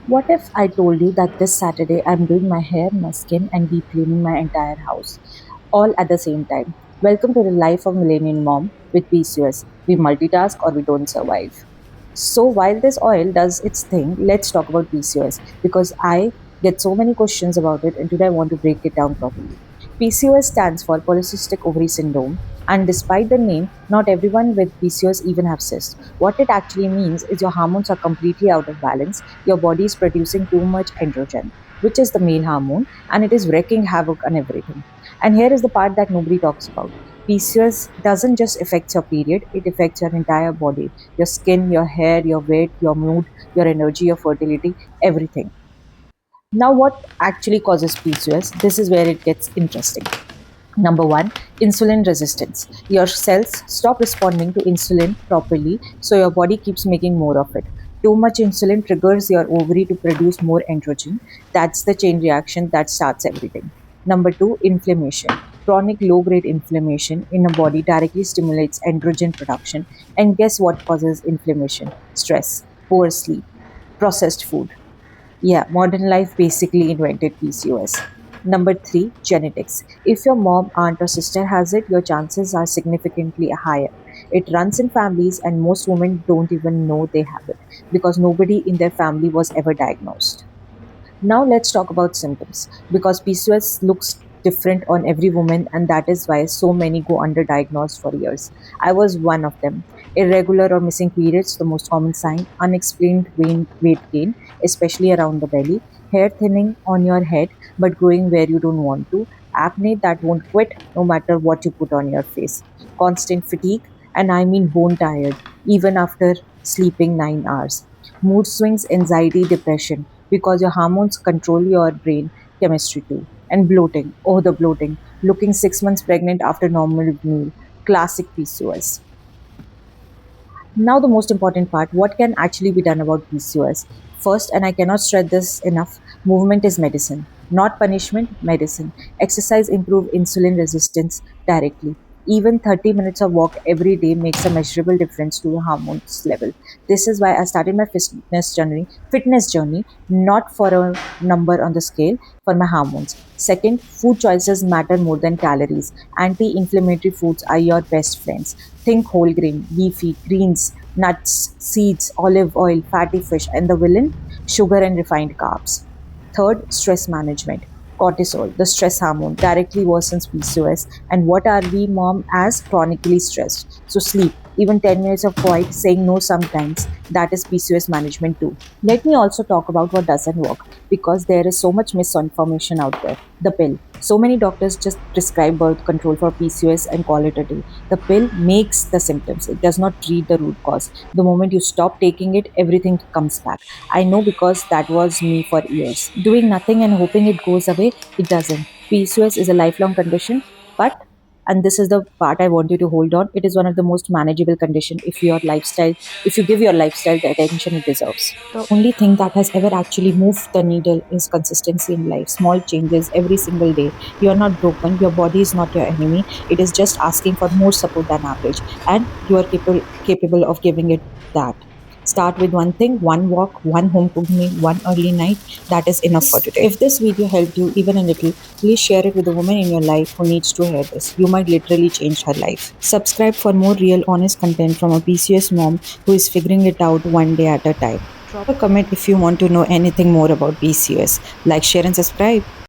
What if I told you that this Saturday I'm doing my hair, my skin, and deep cleaning my entire house, all at the same time? Welcome to the life of Millennium Mom with PCOS. We multitask or we don't survive. So while this oil does its thing, let's talk about PCOS because I get so many questions about it, and today I want to break it down properly. PCOS stands for polycystic ovary syndrome, and despite the name, not everyone with PCOS even have cysts. What it actually means is your hormones are completely out of balance. Your body is producing too much androgen, which is the male hormone, and it is wreaking havoc on everything. And here is the part that nobody talks about. PCOS doesn't just affect your period, it affects your entire body, your skin, your hair, your weight, your mood, your energy, your fertility, everything. Now, what actually causes PCOS? This is where it gets interesting. Number one, insulin resistance. Your cells stop responding to insulin properly, so your body keeps making more of it. Too much insulin triggers your ovary to produce more androgen. That's the chain reaction that starts everything. Number two, inflammation. Chronic low grade inflammation in a body directly stimulates androgen production. And guess what causes inflammation? Stress, poor sleep, processed food. Yeah, modern life basically invented PCOS. Number three, genetics. If your mom, aunt, or sister has it, your chances are significantly higher. It runs in families, and most women don't even know they have it because nobody in their family was ever diagnosed. Now let's talk about symptoms because PCOS looks different on every woman, and that is why so many go underdiagnosed for years. I was one of them. Irregular or missing periods, the most common sign, unexplained weight gain, especially around the belly, hair thinning on your head but growing where you don't want to, acne that won't quit no matter what you put on your face, constant fatigue, and I mean bone tired, even after sleeping 9 hours, mood swings, anxiety, depression, because your hormones control your brain chemistry too. And bloating. Oh, the bloating. Looking 6 months pregnant after normal meal. Classic PCOS. Now, the most important part, what can actually be done about PCOS? First, and I cannot stress this enough, movement is medicine, not punishment, medicine. Exercise improve insulin resistance directly. Even 30 minutes of walk every day makes a measurable difference to your hormones level. This is why I started my fitness journey, not for a number on the scale, for my hormones. Second, food choices matter more than calories. Anti-inflammatory foods are your best friends. Think whole grain, leafy, greens, nuts, seeds, olive oil, fatty fish, and the villain, sugar and refined carbs. Third, stress management. Cortisol, the stress hormone, directly worsens PCOS. And what are we, mom, as chronically stressed? So, sleep, even 10 minutes of quiet, saying no sometimes, that is PCOS management too. Let me also talk about what doesn't work because there is so much misinformation out there. The pill. So many doctors just prescribe birth control for PCOS and call it a day. The pill makes the symptoms, it does not treat the root cause. The moment you stop taking it, everything comes back. I know because that was me for years. Doing nothing and hoping it goes away, it doesn't. PCOS is a lifelong condition, but and this is the part I want you to hold on. It is one of the most manageable condition if you give your lifestyle the attention it deserves. The only thing that has ever actually moved the needle is consistency in life. Small changes every single day. You are not broken. Your body is not your enemy. It is just asking for more support than average, and you are capable of giving it that. Start with one thing, one walk, one home cooked meal, one early night. That is enough for today. If this video helped you even a little, please share it with a woman in your life who needs to hear this. You might literally change her life. Subscribe for more real, honest content from a PCOS mom who is figuring it out one day at a time. Drop a comment if you want to know anything more about PCOS. Like, share, and subscribe.